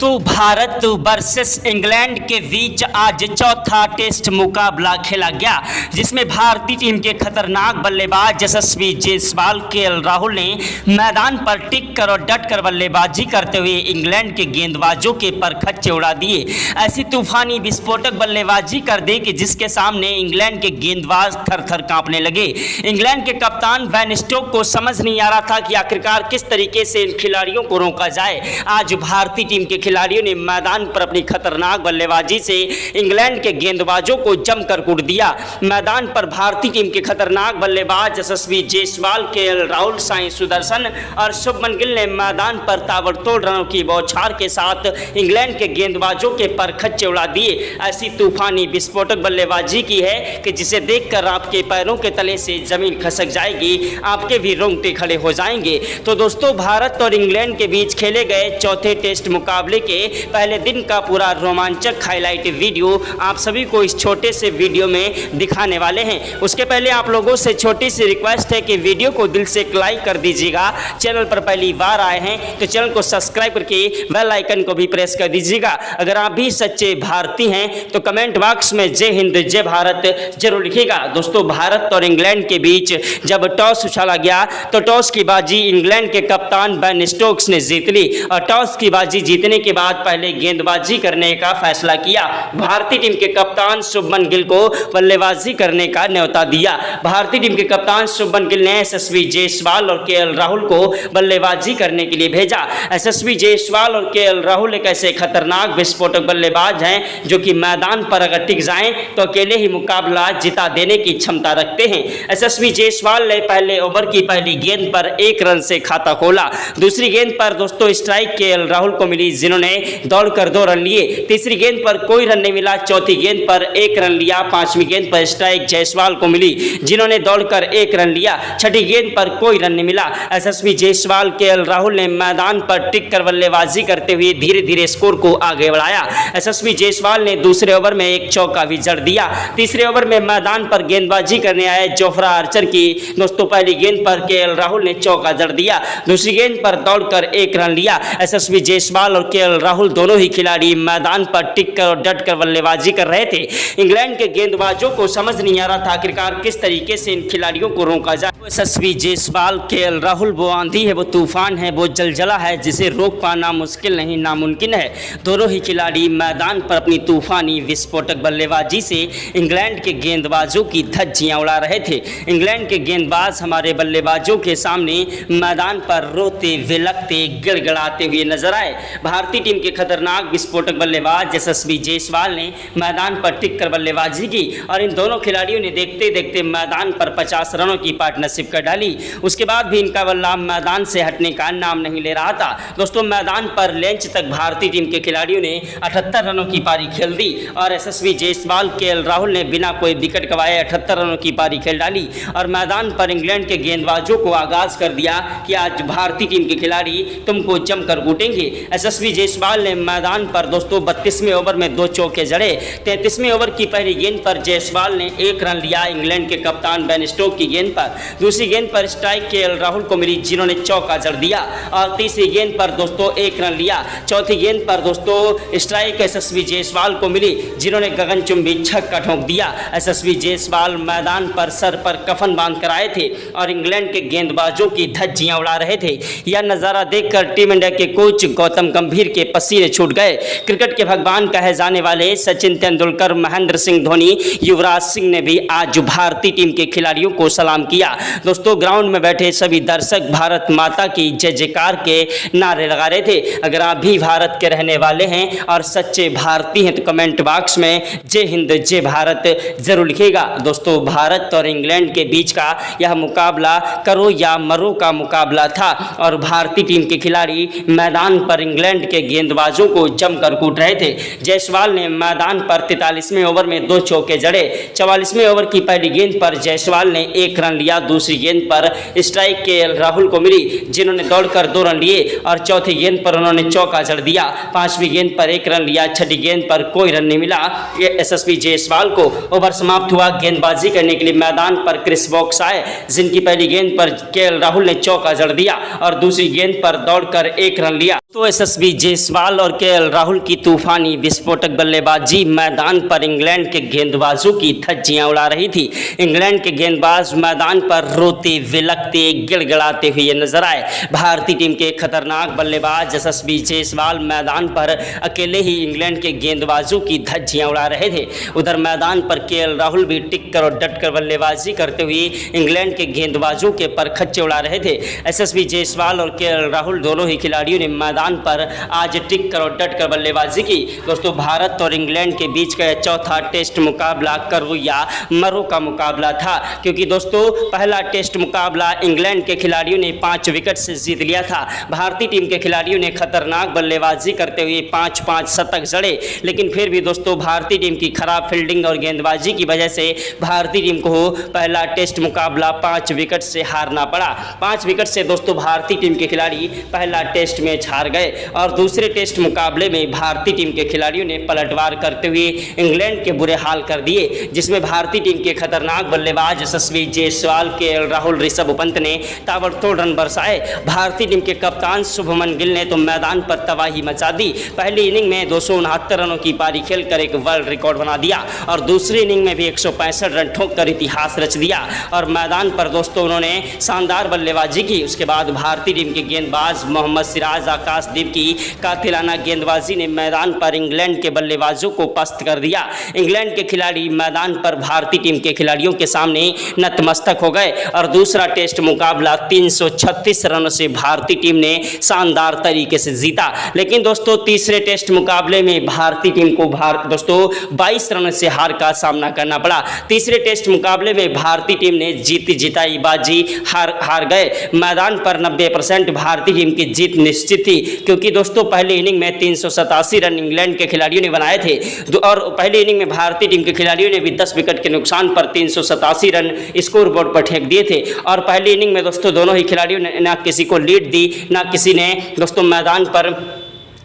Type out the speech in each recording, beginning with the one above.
दोस्तों Bharat versus England के बीच आज चौथा टेस्ट मुकाबला खेला गया, जिसमें भारतीय टीम के खतरनाक बल्लेबाज यशस्वी जायसवाल केएल राहुल ने मैदान पर टिक कर और डट कर बल्लेबाजी करते हुए इंग्लैंड के गेंदबाजों के परखच्चे उड़ा दिए। ऐसी तूफानी विस्फोटक बल्लेबाजी कर दी कि जिसके सामने इंग्लैंड के गेंदबाज थर थर कांपने लगे। इंग्लैंड के कप्तान बेन स्टोक्स को समझ नहीं आ रहा था कि आखिरकार किस तरीके से इन खिलाड़ियों को रोका जाए। आज भारतीय टीम के खिलाड़ियों ने मैदान पर अपनी खतरनाक बल्लेबाजी से इंग्लैंड के गेंदबाजों को जमकर कूट दिया। मैदान पर भारतीय टीम के खतरनाक बल्लेबाज यशस्वी जायसवाल, केएल राहुल, साई सुदर्शन और शुभमन गिल ने मैदान पर ताबड़तोड़ रनों की बौछार के साथ इंग्लैंड के गेंदबाजों के परखच्चे उड़ा दिए। ऐसी तूफानी विस्फोटक बल्लेबाजी की है कि जिसे देखकर आपके पैरों के तले से जमीन खसक जाएगी, आपके भी रोंगटे खड़े हो जाएंगे। तो दोस्तों, भारत और इंग्लैंड के बीच खेले गए चौथे टेस्ट मुकाबले के पहले दिन का पूरा रोमांचक हाईलाइट वीडियो आप सभी को इस छोटे से वीडियो में दिखाने वाले हैं। उसके पहले आप लोगों से छोटी सी रिक्वेस्ट है कि वीडियो को दिल से लाइक कर दीजिएगा। चैनल पर पहली बार आए हैं तो चैनल को सब्सक्राइब करके बेल आइकन को भी प्रेस कर दीजिएगा। अगर आप भी सच्चे भारतीय हैं तो कमेंट बॉक्स में जय हिंद जय भारत जरूर लिखिएगा। दोस्तों, भारत और इंग्लैंड के बीच जब टॉस उछाला गया तो टॉस की बाजी इंग्लैंड के कप्तान बेन स्टोक्स ने जीत ली और टॉस की बाजी जीतने के बाद पहले गेंदबाजी करने का फैसला किया। भारतीय टीम के कप्तान शुभमन गिल को बल्लेबाजी करने का न्योता दिया। भारतीय टीम के कप्तान शुभमन गिल ने यशस्वी जायसवाल और केएल राहुल को बल्लेबाजी करने के लिए भेजा। यशस्वी जायसवाल और केएल राहुल एक ऐसे खतरनाक विस्फोटक बल्लेबाज हैं जो कि मैदान पर अगर टिक जाएं तो अकेले ही मुकाबला जिता देने की क्षमता रखते हैं। यशस्वी जायसवाल ने पहले ओवर की पहली गेंद पर 1 रन से खाता खोला। दूसरी गेंद पर दोस्तों स्ट्राइक केएल राहुल को मिली, जिन्होंने दौड़कर 2 रन लिए। तीसरी गेंद पर कोई रन नहीं मिला। चौथी गेंद पर 1 रन लिया। पांचवी गेंद पर स्ट्राइक जायसवाल को मिली, जिन्होंने दौड़कर 1 रन लिया। छठी गेंद पर कोई रन नहीं मिला। यशस्वी जायसवाल, केएल राहुल ने मैदान पर टिक कर बल्लेबाजी करते हुए धीरे धीरे स्कोर को आगे बढ़ाया। यशस्वी जायसवाल ने दूसरे ओवर में एक चौका भी जड़ दिया। तीसरे ओवर में मैदान पर गेंदबाजी करने आए जोफ्रा आर्चर की दोस्तों पहली गेंद पर केएल राहुल ने चौका जड़ दिया। दूसरी गेंद पर दौड़कर 1 रन लिया। यशस्वी जायसवाल और केएल राहुल दोनों ही खिलाड़ी मैदान पर टिक कर और डट कर बल्लेबाजी कर रहे थे। इंग्लैंड के गेंदबाजों को समझ नहीं आ रहा था आखिरकार किस तरीके से इन खिलाड़ियों को रोका जाए। यशस्वी जायसवाल, केएल राहुल वो आंधी है, वो तूफान है, वो जलजला है जिसे रोक पाना मुश्किल नहीं नामुमकिन है। दोनों ही खिलाड़ी मैदान पर अपनी तूफानी विस्फोटक बल्लेबाजी से इंग्लैंड के गेंदबाजों की धज्जियां उड़ा रहे थे। इंग्लैंड के गेंदबाज हमारे बल्लेबाजों के सामने मैदान पर रोते विलकते गिड़गिड़ाते हुए नजर आए। भारतीय टीम के खतरनाक विस्फोटक बल्लेबाज यशस्वी जायसवाल ने मैदान पर टिक कर बल्लेबाजी की और इन दोनों खिलाड़ियों ने देखते देखते मैदान पर 50 रनों की पार्टनरशिप कर डाली। उसके बाद भी इनका बल्ला मैदान से हटने का नाम नहीं ले रहा था। दोस्तों, मैदान पर लंच तक भारतीय टीम के खिलाड़ियों ने 78 रनों की पारी खेल दी और यशस्वी जायसवाल, केएल राहुल ने बिना कोई विकेट गंवाए 78 रनों की पारी खेल डाली और मैदान पर इंग्लैंड के गेंदबाजों को आगाज कर दिया कि आज भारतीय टीम के खिलाड़ी तुमको जमकर कूटेंगे। यशस्वी जायसवाल ने मैदान पर दोस्तों 32वें ओवर में 2 चौके जड़े। 33वें ओवर की पहली गेंद पर जायसवाल ने 1 रन लिया इंग्लैंड के कप्तान बेन स्टोक्स की गेंद पर। दूसरी गेंद पर स्ट्राइक केएल राहुल को मिली, जिन्होंने चौका जड़ दिया और तीसरी गेंद पर दोस्तों 1 रन लिया। चौथी गेंद पर दोस्तों स्ट्राइक यशस्वी जायसवाल को मिली, जिन्होंने गगनचुंबी छक्का ठोक दिया। यशस्वी जायसवाल मैदान पर सर पर कफन बांध कर आए थे और इंग्लैंड के गेंदबाजों की धज्जियां उड़ा रहे थे। यह नजारा देखकर टीम इंडिया के कोच गौतम गंभीर के पसीने छूट गए। क्रिकेट के भगवान कहे जाने वाले सचिन तेंदुलकर, महेंद्र सिंह धोनी, युवराज सिंह ने भी आज भारतीय टीम के खिलाड़ियों को सलाम किया। दोस्तों, ग्राउंड में बैठे सभी दर्शक भारत माता की जय जयकार के नारे लगा रहे थे। अगर आप भी भारत के रहने वाले हैं और सच्चे भारतीय हैं तो कमेंट बॉक्स में जय हिंद जय भारत जरूर लिखिएगा। दोस्तों, भारत और इंग्लैंड के बीच का यह मुकाबला करो या मरो का मुकाबला था और भारतीय टीम के खिलाड़ी मैदान पर इंग्लैंड के गेंदबाजों को जमकर कूट रहे थे। जायसवाल ने मैदान पर 43वें ओवर में 2 चौके जड़े। 44वें ओवर की पहली गेंद पर जायसवाल ने 1 रन लिया। दूसरी गेंद पर स्ट्राइक केएल राहुल को मिली, जिन्होंने दौड़कर 2 रन लिए और चौथी गेंद पर उन्होंने चौका जड़ दिया। पांचवी गेंद पर 1 रन लिया। छठी गेंद पर कोई रन नहीं मिला। यशस्वी जायसवाल को ओवर समाप्त हुआ। गेंदबाजी करने के लिए मैदान पर क्रिस वोक्स आए, जिनकी पहली गेंद पर केएल राहुल ने चौका जड़ दिया और दूसरी गेंद पर दौड़कर 1 रन लिया। तो यशस्वी जायसवाल और केएल राहुल की तूफानी विस्फोटक बल्लेबाजी मैदान पर इंग्लैंड के गेंदबाजों की धज्जियां उड़ा रही थी। इंग्लैंड के गेंदबाज मैदान पर रोते विलकते गिड़गिड़ाते हुए नजर आए। भारतीय टीम के खतरनाक बल्लेबाज यशस्वी जायसवाल मैदान पर अकेले ही इंग्लैंड के गेंदबाजों की धज्जियां उड़ा रहे थे। उधर मैदान पर केएल राहुल भी टिक कर और डट कर बल्लेबाजी करते हुए इंग्लैंड के गेंदबाजों के परखच्चे उड़ा रहे थे। यशस्वी जायसवाल और केएल राहुल दोनों ही खिलाड़ियों ने मैदान पर आज टिक कर और डट कर बल्लेबाजी की। दोस्तों, भारत और इंग्लैंड के बीच का चौथा टेस्ट मुकाबला करो या मरो का मुकाबला था, क्योंकि दोस्तों पहला टेस्ट मुकाबला इंग्लैंड के खिलाड़ियों ने 5 विकेट से जीत लिया था। भारतीय टीम के खिलाड़ियों ने खतरनाक बल्लेबाजी करते हुए 5-5 शतक जड़े, लेकिन फिर भी दोस्तों भारतीय टीम की खराब फील्डिंग और गेंदबाजी की वजह से भारतीय टीम को पहला टेस्ट मुकाबला 5 विकेट से हारना पड़ा। 5 विकेट से दोस्तों भारतीय टीम के खिलाड़ी पहला टेस्ट मैच हार गए और दूसरे टेस्ट मुकाबले में भारतीय टीम के खिलाड़ियों ने पलटवार करते हुए इंग्लैंड के बुरे हाल कर दिए, जिसमें भारतीय टीम के खतरनाक बल्लेबाज यशस्वी जायसवाल, केएल राहुल, ऋषभ पंत ने ताबड़तोड़ रन बरसाए। भारतीय टीम के कप्तान शुभमन गिल ने तो मैदान पर तबाही मचा दी। पहली इनिंग में 269 रनों की पारी खेलकर एक वर्ल्ड रिकॉर्ड बना दिया और दूसरी इनिंग में भी 165 रन ठोककर इतिहास रच दिया और मैदान पर दोस्तों उन्होंने शानदार बल्लेबाजी की। उसके बाद भारतीय टीम के गेंदबाज मोहम्मद सिराज, आकाशदीप की कातिलाना गेंदबाजी ने मैदान पर इंग्लैंड के बल्लेबाजों को पस्त कर दिया। इंग्लैंड के खिलाड़ी मैदान पर भारतीय टीम के खिलाड़ियों के सामने नतमस्तक हो गए और दूसरा टेस्ट मुकाबला 336 रनों से भारतीय टीम ने शानदार तरीके से जीता। लेकिन दोस्तों तीसरे टेस्ट मुकाबले में भारतीय टीम को दोस्तों 22 रनों से हार का सामना करना पड़ा। तीसरे टेस्ट मुकाबले में भारतीय टीम ने जीती जिताई बाजी हार गए। मैदान पर 90% भारतीय टीम की जीत निश्चित थी, क्योंकि दोस्तों पहले इनिंग में 387 रन इंग्लैंड के खिलाड़ियों ने बनाए थे और पहली इनिंग में भारतीय टीम के खिलाड़ियों ने भी 10 विकेट के नुकसान पर 387 रन स्कोर बोर्ड पर फेंक दिए थे और पहली इनिंग में दोस्तों दोनों ही खिलाड़ियों ने ना किसी को लीड दी, ना किसी ने दोस्तों मैदान पर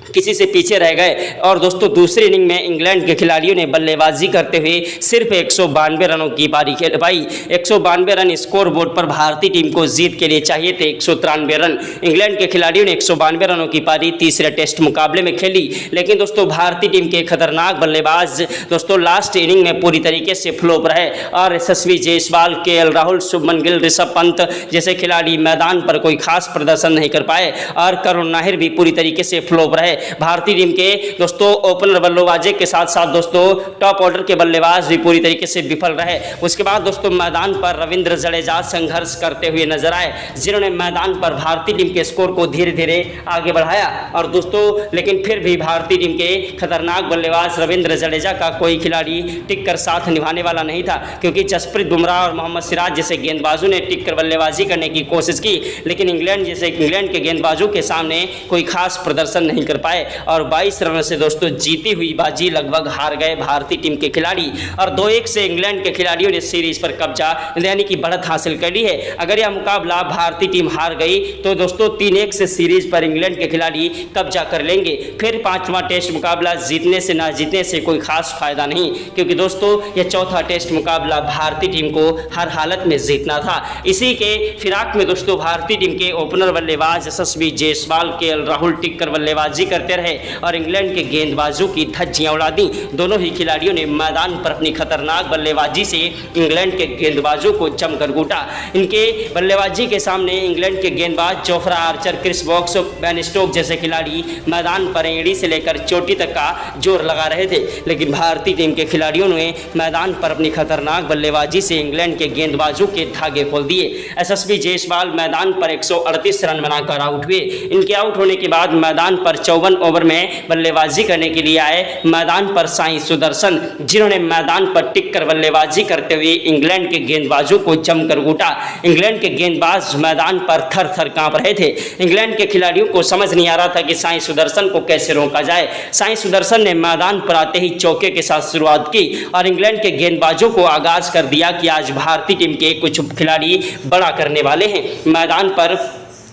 किसी से पीछे रह गए और दोस्तों दूसरी इनिंग में इंग्लैंड के खिलाड़ियों ने बल्लेबाजी करते हुए सिर्फ 192 रनों की पारी खेल पाई। 192 रन स्कोर बोर्ड पर भारतीय टीम को जीत के लिए चाहिए थे 193 रन। इंग्लैंड के खिलाड़ियों ने 192 रनों की पारी तीसरे टेस्ट मुकाबले में खेली, लेकिन दोस्तों भारतीय टीम के खतरनाक बल्लेबाज दोस्तों लास्ट इनिंग में पूरी तरीके से फ्लॉप रहे और यशस्वी जायसवाल, केएल राहुल, शुभमन गिल, ऋषभ पंत जैसे खिलाड़ी मैदान पर कोई खास प्रदर्शन नहीं कर पाए और करुण नाहिर भी पूरी तरीके से फ्लॉप रहे। भारतीय टीम के दोस्तों ओपनर बल्लेबाजी के साथ साथ दोस्तों टॉप ऑर्डर के बल्लेबाज भी पूरी तरीके से विफल रहे। उसके बाद दोस्तों मैदान पर रविंद्र जडेजा संघर्ष करते हुए नजर आए, जिन्होंने मैदान पर भारतीय टीम के स्कोर को धीरे धीरे आगे बढ़ाया और दोस्तों लेकिन फिर भी भारतीय टीम के खतरनाक बल्लेबाज रविंद्र जडेजा का कोई खिलाड़ी टिक कर साथ निभाने वाला नहीं था, क्योंकि जसप्रीत बुमराह और मोहम्मद सिराज जैसे गेंदबाजों ने टिक कर बल्लेबाजी करने की कोशिश की, लेकिन इंग्लैंड के गेंदबाजों के सामने कोई खास प्रदर्शन नहीं कर पाए और 22 रनों से दोस्तों जीती हुई बाजी लगभग हार गए भारतीय टीम के खिलाड़ी और 2-1 से इंग्लैंड के खिलाड़ियों ने सीरीज पर कब्जा यानी कि बढ़त हासिल कर ली है। अगर यह मुकाबला भारतीय टीम हार गई तो दोस्तों 3-1 से सीरीज पर इंग्लैंड के खिलाड़ी कब्जा कर लेंगे। फिर 5वां टेस्ट मुकाबला जीतने से ना जीतने से कोई खास फायदा नहीं, क्योंकि दोस्तों यह चौथा टेस्ट मुकाबला भारतीय टीम को हर हालत में जीतना था। इसी के फिराक में दोस्तों भारतीय टीम के ओपनर बल्लेबाज यशस्वी जायसवाल, केएल राहुल टिक कर बल्लेबाजी करते रहे और इंग्लैंड के गेंदबाजों की धज्जियां उड़ा दी। दोनों ही खिलाड़ियों ने मैदान पर अपनी खतरनाक बल्लेबाजी से इंग्लैंड के गेंदबाजों को जमकर कूटा। इनके बल्लेबाजी के सामने इंग्लैंड के गेंदबाज Jofra Archer, Chris Woakes, Ben Stokes जैसे खिलाड़ी मैदान पर एड़ी से लेकर चोटी तक का जोर लगा रहे थे, लेकिन भारतीय टीम के खिलाड़ियों ने मैदान पर अपनी खतरनाक बल्लेबाजी से इंग्लैंड के गेंदबाजों के धागे खोल दिए। यशस्वी जायसवाल मैदान पर 138 रन बनाकर आउट हुए। इनके आउट होने के बाद मैदान पर 54 ओवर में बल्लेबाजी करने के लिए आए मैदान पर साई सुदर्शन, जिन्होंने मैदान पर टिक कर बल्लेबाजी करते हुए इंग्लैंड के गेंदबाजों को जमकर कूटा। इंग्लैंड के गेंदबाज मैदान पर थर थर कांप रहे थे। इंग्लैंड के खिलाड़ियों को समझ नहीं आ रहा था कि साई सुदर्शन को कैसे रोका जाए। साई सुदर्शन ने मैदान पर आते ही चौके के साथ शुरुआत की और इंग्लैंड के गेंदबाजों को आगाज कर दिया कि आज भारतीय टीम के कुछ खिलाड़ी बड़ा करने वाले हैं। मैदान पर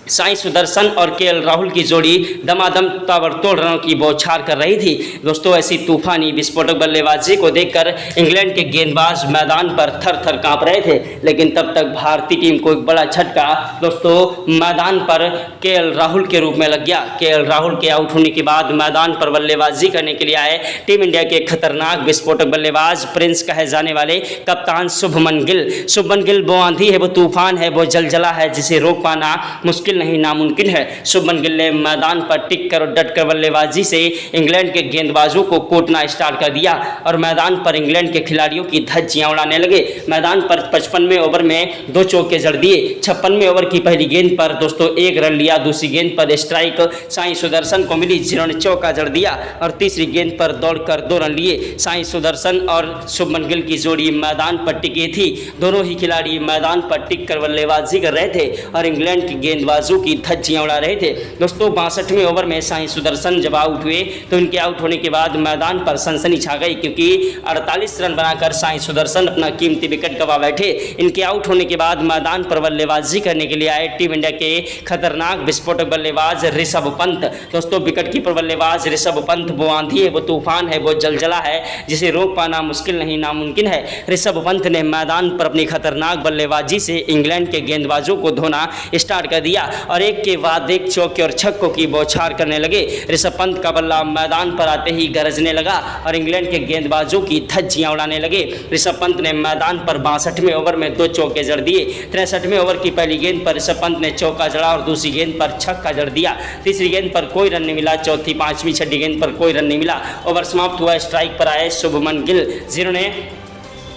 साई सुदर्शन और केएल राहुल की जोड़ी दमादम ताबड़तोड़ रनों की बौछार कर रही थी। दोस्तों ऐसी तूफानी विस्फोटक बल्लेबाजी को देखकर इंग्लैंड के गेंदबाज मैदान पर थर थर कांप रहे थे, लेकिन तब तक भारतीय टीम को एक बड़ा झटका दोस्तों मैदान पर केएल राहुल के रूप में लग गया। केएल राहुल के आउट होने के बाद मैदान पर बल्लेबाजी करने के लिए आए टीम इंडिया के खतरनाक विस्फोटक बल्लेबाज प्रिंस कहे जाने वाले कप्तान शुभमन गिल। शुभमन गिल वो आंधी है, वो तूफान है, वो जलजला है जिसे रोक पाना मुश्किल नहीं नामुमकिन है। शुभमन गिल ने मैदान पर टिक कर और डट कर बल्लेबाजी से इंग्लैंड के गेंदबाजों को कोटना स्टार्ट कर दिया और मैदान पर इंग्लैंड के खिलाड़ियों की धज्जियां उड़ाने लगे। मैदान पर 55वें ओवर में 2 चौके जड़ दिए। 56वें ओवर की पहली गेंद पर दोस्तों 1 रन लिया। दूसरी गेंद पर स्ट्राइक साई सुदर्शन को मिली जिन्होंने चौका जड़ दिया और तीसरी गेंद पर दौड़कर 2 रन लिए। साई सुदर्शन और शुभमन गिल की जोड़ी मैदान पर टिकी थी। दोनों ही खिलाड़ी मैदान पर टिक कर बल्लेबाजी कर रहे थे और इंग्लैंड के गेंदबाजों की धज्जियां उड़ा रहे थे। दोस्तों 62वें ओवर में साई सुदर्शन जब आउट हुए तो उनके आउट होने के बाद मैदान पर सनसनी छा गई, क्योंकि 48 रन बनाकर साई सुदर्शन अपना कीमती विकेट गंवा बैठे। इनके आउट होने के बाद मैदान पर बल्लेबाजी करने के लिए आए टीम इंडिया के खतरनाक विस्फोटक बल्लेबाज ऋषभ पंत। दोस्तों विकेट कीपर बल्लेबाज ऋषभ पंत वो आंधी है, वो तूफान है, वो जलजला है जिसे रोक पाना मुश्किल नहीं नामुमकिन है। ऋषभ पंत ने मैदान पर अपनी खतरनाक बल्लेबाजी से इंग्लैंड के गेंदबाजों को धोना स्टार्ट कर दिया और एक के बाद एक चौके और छक्कों की बौछार करने लगे। ऋषभ पंत का बल्ला मैदान पर आते ही गरजने लगा और इंग्लैंड के गेंदबाजों की धज्जियां उड़ाने लगे। ऋषभ पंत ने मैदान पर 62वें ओवर में 2 चौके जड़ दिए। 63वें ओवर की पहली गेंद पर ऋषभ पंत ने चौका जड़ा और दूसरी गेंद पर छक्का जड़ दिया। तीसरी गेंद पर कोई रन नहीं मिला। चौथी, पांचवीं, छठी गेंद पर कोई रन नहीं मिला। ओवर समाप्त हुआ। स्ट्राइक पर आए शुभमन गिल जिन्होंने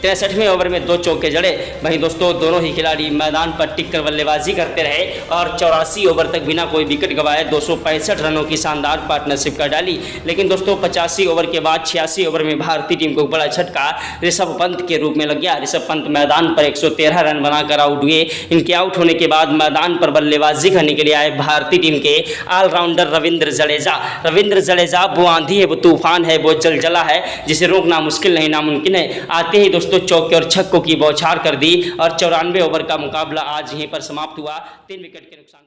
63वें ओवर में 2 चौके जड़े। वहीं दोस्तों दोनों ही खिलाड़ी मैदान पर टिक कर बल्लेबाजी करते रहे और 84 ओवर तक बिना कोई विकेट गंवाए 265 रनों की शानदार पार्टनरशिप कर डाली। लेकिन दोस्तों 85 ओवर के बाद 86 ओवर में भारतीय टीम को बड़ा झटका ऋषभ पंत के रूप में लग गया। ऋषभ पंत मैदान पर 113 रन बनाकर आउट हुए। इनके आउट होने के बाद मैदान पर बल्लेबाजी करने के लिए आए भारतीय टीम के ऑलराउंडर रविंद्र जडेजा। रविंद्र जडेजा वो आंधी है, वो तूफान है, वो जलजला है जिसे रोकना मुश्किल नहीं नामुमकिन है। आते ही दोस्तों चौके और छक्कों की बौछार कर दी और 94 ओवर का मुकाबला आज यहीं पर समाप्त हुआ। 3 विकेट के नुकसान।